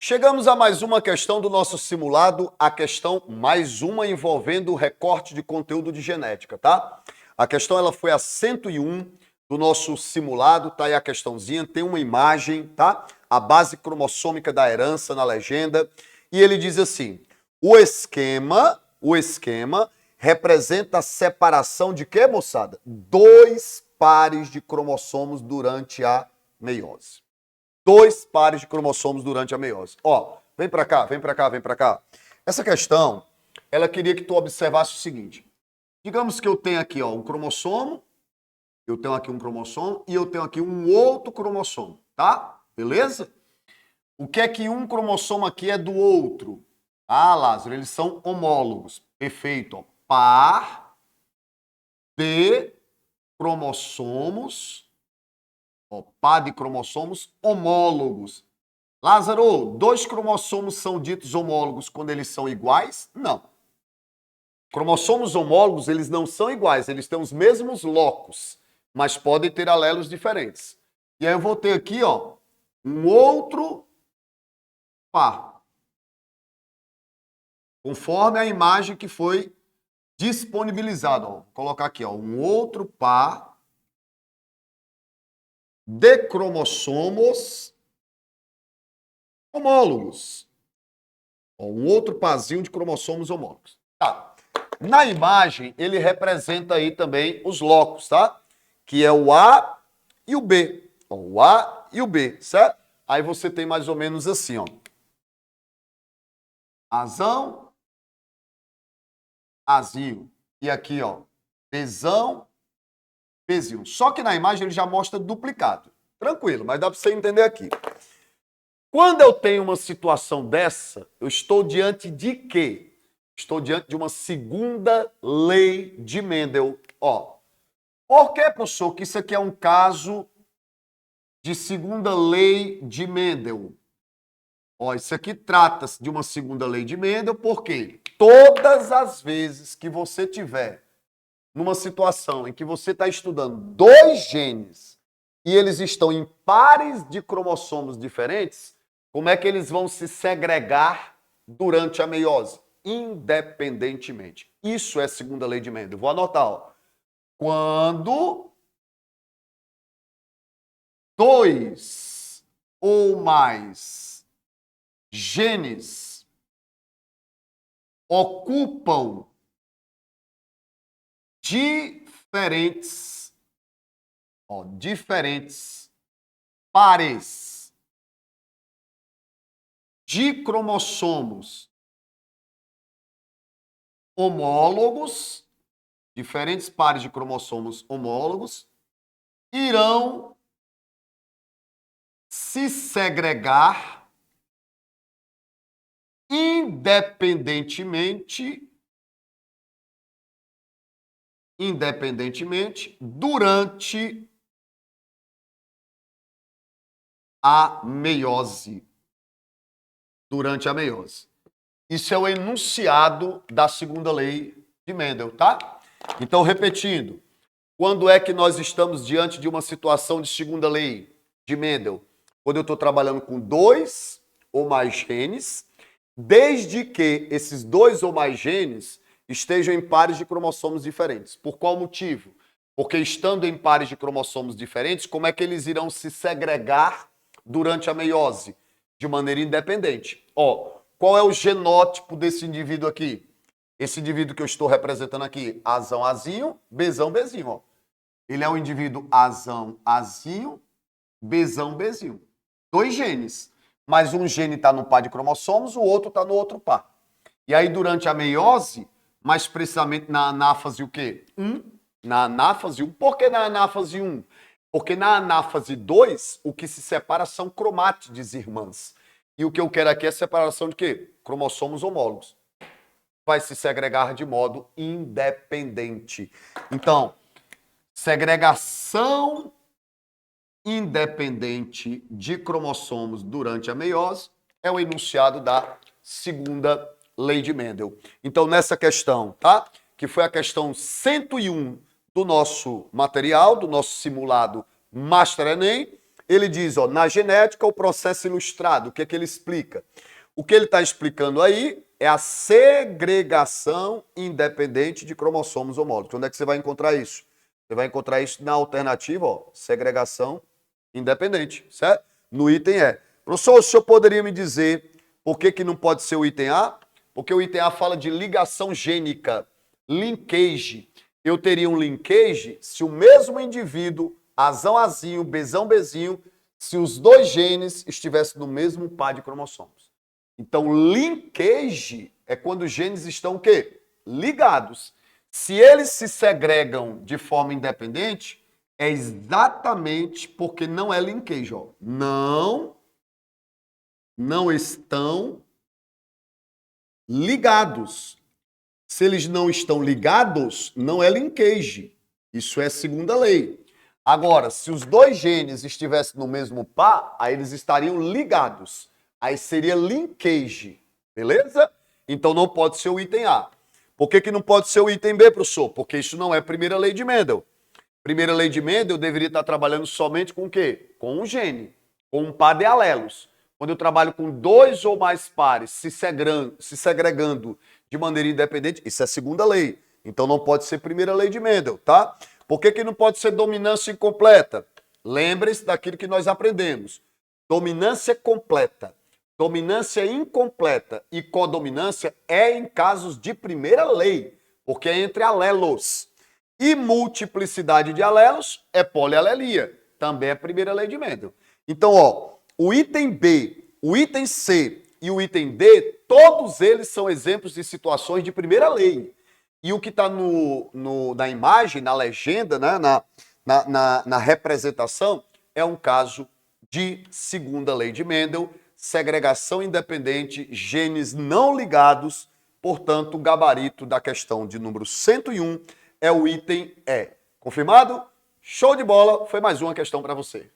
Chegamos a mais uma questão do nosso simulado, a questão mais uma envolvendo o recorte de conteúdo de genética, tá? A questão ela foi a 101 do nosso simulado, tá aí a questãozinha, tem uma imagem, tá? A base cromossômica da herança na legenda, e ele diz assim: o esquema representa a separação de quê, moçada? 2 pares de cromossomos durante a meiose. 2 pares de cromossomos durante a meiose. Ó, vem pra cá, vem pra cá, vem pra cá. Essa questão, ela queria que tu observasse o seguinte. Digamos que eu tenho aqui, ó, um cromossomo, eu tenho aqui um cromossomo e eu tenho aqui um outro cromossomo, tá? Beleza? O que é que um cromossomo aqui é do outro? Ah, Lázaro, eles são homólogos. Perfeito, ó. Par de cromossomos, ó, par de cromossomos homólogos. Lázaro, 2 cromossomos são ditos homólogos quando eles são iguais? Não. Cromossomos homólogos, eles não são iguais, eles têm os mesmos locos, mas podem ter alelos diferentes. E aí eu vou ter aqui, ó, um outro par. Conforme a imagem que foi disponibilizada, ó. Vou colocar aqui, ó, um outro par de cromossomos homólogos. Ó, um outro parzinho de cromossomos homólogos. Tá. Na imagem, ele representa aí também os locos, tá? Que é o A e o B. Ó, o A e o B, certo? Aí você tem mais ou menos assim, ó. Azão, Azinho. E aqui, ó, Bzão, Bzinho. Só que na imagem ele já mostra duplicado. Tranquilo, mas dá para você entender aqui. Quando eu tenho uma situação dessa, eu estou diante de quê? Estou diante de uma segunda lei de Mendel. Ó, por que, professor, que isso aqui é um caso de segunda lei de Mendel? Ó, isso aqui trata-se de uma segunda lei de Mendel, porque todas as vezes que você tiver numa situação em que você está estudando 2 genes e eles estão em pares de cromossomos diferentes, como é que eles vão se segregar durante a meiose? Independentemente. Isso é segunda lei de Mendel. Vou anotar, ó. Quando 2 ou mais genes ocupam diferentes pares de cromossomos homólogos, diferentes pares de cromossomos homólogos, irão se segregar independentemente durante a meiose. Durante a meiose. Isso é o enunciado da segunda lei de Mendel, tá? Então, repetindo, quando é que nós estamos diante de uma situação de segunda lei de Mendel? Quando eu estou trabalhando com 2 ou mais genes, desde que esses 2 ou mais genes estejam em pares de cromossomos diferentes. Por qual motivo? Porque estando em pares de cromossomos diferentes, como é que eles irão se segregar durante a meiose? De maneira independente. Ó, qual é o genótipo desse indivíduo aqui? Esse indivíduo que eu estou representando aqui, Azão, Azinho, Bzão, Bzinho, ó. Ele é um indivíduo Azão, Azinho, Bzão, Bzinho. 2 genes. Mas um gene está no par de cromossomos, o outro está no outro par. E aí, durante a meiose, mais precisamente na anáfase o quê? 1. Na anáfase 1. Por que na anáfase 1? Porque na anáfase 2, o que se separa são cromátides irmãs. E o que eu quero aqui é separação de quê? Cromossomos homólogos. Vai se segregar de modo independente. Então, segregação independente de cromossomos durante a meiose é o enunciado da segunda lei de Mendel. Então, nessa questão, tá? Que foi a questão 101 do nosso material, do nosso simulado Master Enem, Ele diz, ó, na genética, o processo ilustrado. O que é que ele explica? O que ele está explicando aí é a segregação independente de cromossomos homólogos. Onde é que você vai encontrar isso? Você vai encontrar isso na alternativa, ó, segregação independente, certo? No item E. Professor, o senhor poderia me dizer por que não pode ser o item A? Porque o item A fala de ligação gênica, linkage. Eu teria um linkage se o mesmo indivíduo, Azão Azinho, Bezão Bezinho, se os dois genes estivessem no mesmo par de cromossomos. Então, linkage é quando os genes estão o quê? Ligados. Se eles se segregam de forma independente, é exatamente porque não é linkage. Ó. Não estão ligados. Se eles não estão ligados, não é linkage. Isso é segunda lei. Agora, se os dois genes estivessem no mesmo par, aí eles estariam ligados. Aí seria linkage, beleza? Então não pode ser o item A. Por que não pode ser o item B, professor? Porque isso não é primeira lei de Mendel. Primeira lei de Mendel deveria estar trabalhando somente com o quê? Com um gene, com um par de alelos. Quando eu trabalho com dois ou mais pares se segregando de maneira independente, isso é segunda lei. Então não pode ser primeira lei de Mendel, tá? Por que não pode ser dominância incompleta? Lembre-se daquilo que nós aprendemos. Dominância completa, dominância incompleta e codominância é em casos de primeira lei, porque é entre alelos. E multiplicidade de alelos é polialelia, também é primeira lei de Mendel. Então, ó, o item B, o item C e o item D, todos eles são exemplos de situações de primeira lei. E o que está na imagem, na legenda, né, na representação, é um caso de segunda lei de Mendel, segregação independente, genes não ligados, portanto, o gabarito da questão de número 101 é o item E. Confirmado? Show de bola, foi mais uma questão para você.